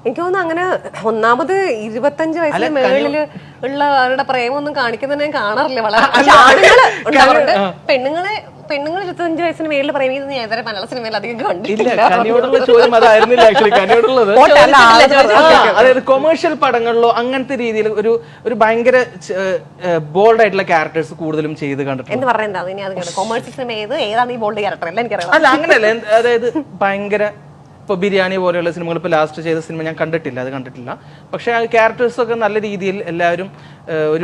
എനിക്ക് തോന്നുന്നു അങ്ങനെ ഒന്നാമത് 25 വയസ്സിന് മേളില് ഉള്ള അവരുടെ പ്രേമൊന്നും കാണിക്കുന്നത് ഞാൻ കാണാറില്ല വളരെ. പെണ്ണുങ്ങൾ 25 വയസ്സിന് മേളിൽ പ്രേമിക്കുന്നത് ഞാൻ ഇതുവരെ മലയാള സിനിമയിൽ അധികം കണ്ടിട്ടില്ല. അതായത് കൊമേഴ്ഷ്യൽ പടങ്ങളിലോ അങ്ങനത്തെ രീതിയിൽ ഒരു ഭയങ്കര ബോൾഡ് ആയിട്ടുള്ള ക്യാരക്ടേഴ്സ് കൂടുതലും ചെയ്ത് കണ്ടിട്ടുണ്ട്. എന്ന് പറഞ്ഞാൽ എന്താ ഇനി അത് കൊമേഴ്ഷ്യൽ സിനിമ ഏതാണ് ഈ ബോൾഡ് ക്യാരക്ടർ എല്ലാം എനിക്കറിയാം. അല്ല അങ്ങനെയല്ല, അതായത് ഭയങ്കര ഇപ്പൊ ബിരിയാണി പോലെയുള്ള സിനിമകൾ ഇപ്പൊ ലാസ്റ്റ് ചെയ്ത സിനിമ ഞാൻ കണ്ടിട്ടില്ല. പക്ഷെ ആ ക്യാരക്ടേഴ്സ് ഒക്കെ നല്ല രീതിയിൽ എല്ലാവരും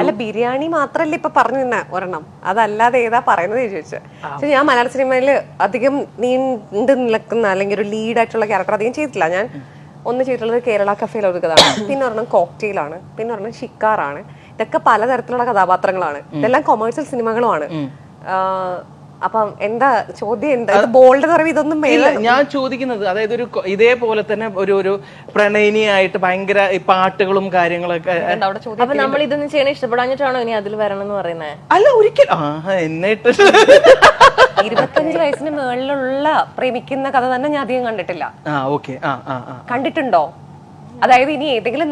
അല്ല ബിരിയാണി മാത്രല്ല ഇപ്പൊ പറഞ്ഞു തന്നെ ഒരെണ്ണം, അതല്ലാതെ ഏതാ പറയുന്നത് ചോദിച്ചത്. പക്ഷെ ഞാൻ മലയാള സിനിമയിൽ അധികം നീണ്ടു നിൽക്കുന്ന അല്ലെങ്കിൽ ഒരു ലീഡായിട്ടുള്ള ക്യാരക്ടർ അധികം ചെയ്തിട്ടില്ല. ഞാൻ ഒന്ന് ചെയ്തിട്ടുള്ളത് കേരള കഫേയിൽ ഒതുക്കതാണ്, പിന്നെ ഒരെണ്ണം കോക്ടെയിലാണ്, പിന്നെ ഒരെണ്ണം ഷിക്കാറാണ്. ഇതൊക്കെ പലതരത്തിലുള്ള കഥാപാത്രങ്ങളാണ്, ഇതെല്ലാം കൊമേഴ്സ്യൽ സിനിമകളുമാണ്. അപ്പം എന്താ ചോദ്യം, എന്താ ബോൾഡ് എന്ന് പറയുമ്പോൾ ഇതൊന്നും ഞാൻ ചോദിക്കുന്നത്, അതായത് ഒരു ഇതേപോലെ തന്നെ ഒരു പ്രണയിനിയായിട്ട് ഭയങ്കര പാട്ടുകളും കാര്യങ്ങളൊക്കെ. അപ്പൊ നമ്മൾ ഇതൊന്നും ചെയ്യണ ഇഷ്ടപ്പെടാഞ്ഞിട്ടാണോ ഇനി അതിൽ വരണം എന്ന് പറയുന്നത്? അല്ല ഒരിക്കലും എന്നിട്ട് 25 വയസ്സിന് മുകളിലുള്ള പ്രേമിക്കുന്ന കഥ തന്നെ ഞാൻ അധികം കണ്ടിട്ടില്ല. കണ്ടിട്ടുണ്ടോ? അതായത് ഇനി ഏതെങ്കിലും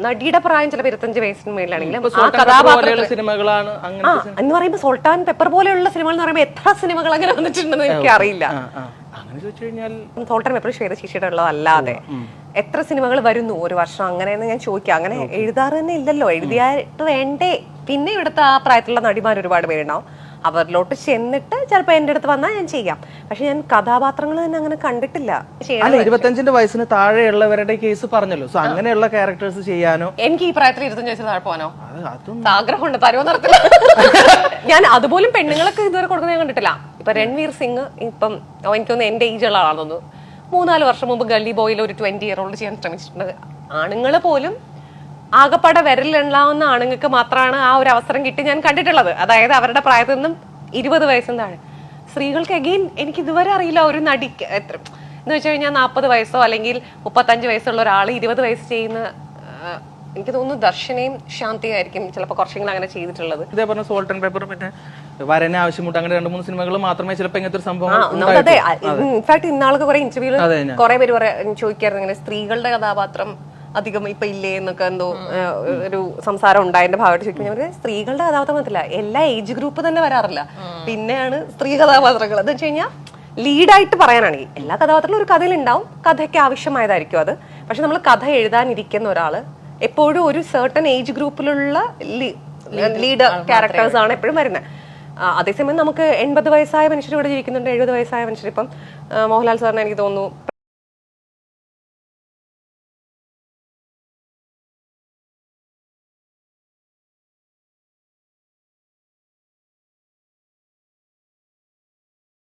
നടിയുടെ പ്രായം ചിലപ്പോൾ 25 വയസ്സിന് മേളിലാണെങ്കിലും ആ കഥാപാത്രം സിനിമകളാണ് എന്ന് പറയുമ്പോൾ സോൾട്ട് ആൻഡ് പെപ്പർ പോലെയുള്ള സിനിമകൾ എന്ന് പറയുമ്പോൾ എത്ര സിനിമകൾ അങ്ങനെ വന്നിട്ടുണ്ടെന്ന് എനിക്ക് അറിയില്ല. സോൾട്ട് ആൻഡ് പെപ്പർ ശ്വേതശിശിയുടെ ഉള്ളതല്ലാതെ എത്ര സിനിമകൾ വരുന്നു ഒരു വർഷം അങ്ങനെയെന്ന് ഞാൻ ചോദിക്കാം. അങ്ങനെ എഴുതാറ് തന്നെ ഇല്ലല്ലോ, എഴുതിയായിട്ട് വേണ്ടേ. പിന്നെ ഇവിടുത്തെ ആ പ്രായത്തിലുള്ള നടിമാർ ഒരുപാട് പേരുണ്ടാവും, അവരിലോട്ട് ചെന്നിട്ട് ചിലപ്പോ എന്റെ അടുത്ത് വന്നാൽ ഞാൻ ചെയ്യാം. പക്ഷെ ഞാൻ കഥാപാത്രങ്ങൾ തന്നെ അങ്ങനെ കണ്ടിട്ടില്ല. 25 വയസ്സിന് താഴെയുള്ളവരുടെ കേസ് പറഞ്ഞല്ലോ, സോ അങ്ങനെയുള്ള ക്യാരക്ടേഴ്സ് ചെയ്യാനോ എനിക്ക് ഈ പ്രായത്തിൽ 25 വയസ്സിന് താഴെ പോകാനോ ആഗ്രഹമുണ്ട്, തരുമോ നടത്തില്ല. ഞാൻ അതുപോലും പെണ്ണുങ്ങൾക്ക് ഇതുവരെ കൊടുക്കുന്നത് ഞാൻ കണ്ടിട്ടില്ല. ഇപ്പൊ രൺവീർ സിംഗ് ഇപ്പം എനിക്കൊന്ന് എന്റെ ഏജുള്ള ആളാണെന്ന് 3-4 വർഷം മുമ്പ് ഗള്ളി ബോയിൽ ഒരു 20 ഇയർ ഓൾഡ് ചെയ്യാൻ ശ്രമിച്ചിട്ടുണ്ട്. ആണുങ്ങൾ പോലും ആകപ്പാടെ വിരലിലുണ്ടാവുന്ന ആണുങ്ങൾക്ക് മാത്രമാണ് ആ ഒരു അവസരം കിട്ടി ഞാൻ കണ്ടിട്ടുള്ളത്. അതായത് അവരുടെ പ്രായത്തിൽ നിന്നും 20 വയസ്സിന് താഴെ. സ്ത്രീകൾക്ക് അഗെയിൻ എനിക്ക് ഇതുവരെ അറിയില്ല ഒരു നടിക്ക് എത്ര എന്ന് വെച്ച് കഴിഞ്ഞാൽ 40 വയസ്സോ അല്ലെങ്കിൽ 35 വയസ്സുള്ള ഒരാൾ 20 വയസ്സ് ചെയ്യുന്ന എനിക്ക് തോന്നുന്നു ദർശനയും ശാന്തിയായിരിക്കും ചിലപ്പോൾ കുറച്ചെങ്കിലും അങ്ങനെ ചെയ്തിട്ടുള്ളത്. ഇതേ പറഞ്ഞ സോൾട്ട് ആൻഡ് പെപ്പർ പിന്നെ വരനെ ആവശ്യമുണ്ട് അങ്ങനെ 2-3 സിനിമകൾ മാത്രമേ ചിലപ്പോൾ ഇങ്ങനത്തെ ഒരു സംഭവം. അതെ, ഇൻഫാക്ട് ഇന്നാൾക്ക് കുറെ ഇന്റർവ്യൂവിൽ കുറെ പേര് ചോദിക്കായിരുന്നു ഇങ്ങനെ സ്ത്രീകളുടെ കഥാപാത്രം അധികം ഇപ്പൊ ഇല്ലേ എന്നൊക്കെ എന്തോ ഒരു സംസാരം ഉണ്ടായതിന്റെ ഭാഗമായിട്ട് ചോദിക്കുമ്പോൾ സ്ത്രീകളുടെ കഥാപാത്രം മാത്രമല്ല എല്ലാ ഏജ് ഗ്രൂപ്പ് തന്നെ വരാറില്ല, പിന്നെയാണ് സ്ത്രീ കഥാപാത്രങ്ങൾ. എന്ന് വെച്ച് കഴിഞ്ഞാൽ ലീഡായിട്ട് പറയാനാണെങ്കിൽ എല്ലാ കഥാപാത്രങ്ങളും ഒരു കഥയിൽ ഉണ്ടാവും, കഥയ്ക്ക് ആവശ്യമായതായിരിക്കും അത്. പക്ഷെ നമ്മൾ കഥ എഴുതാനിരിക്കുന്ന ഒരാള് എപ്പോഴും ഒരു സർട്ടൺ ഏജ് ഗ്രൂപ്പിലുള്ള ലീഡ് ക്യാരക്ടേഴ്സ് ആണ് എപ്പോഴും വരുന്നത്. അതേസമയം നമുക്ക് 80 വയസ്സായ മനുഷ്യർ ഇവിടെ ജീവിക്കുന്നുണ്ട്, 70 വയസ്സായ മനുഷ്യർ. ഇപ്പം മോഹൻലാൽ സാറിന് എനിക്ക് തോന്നുന്നു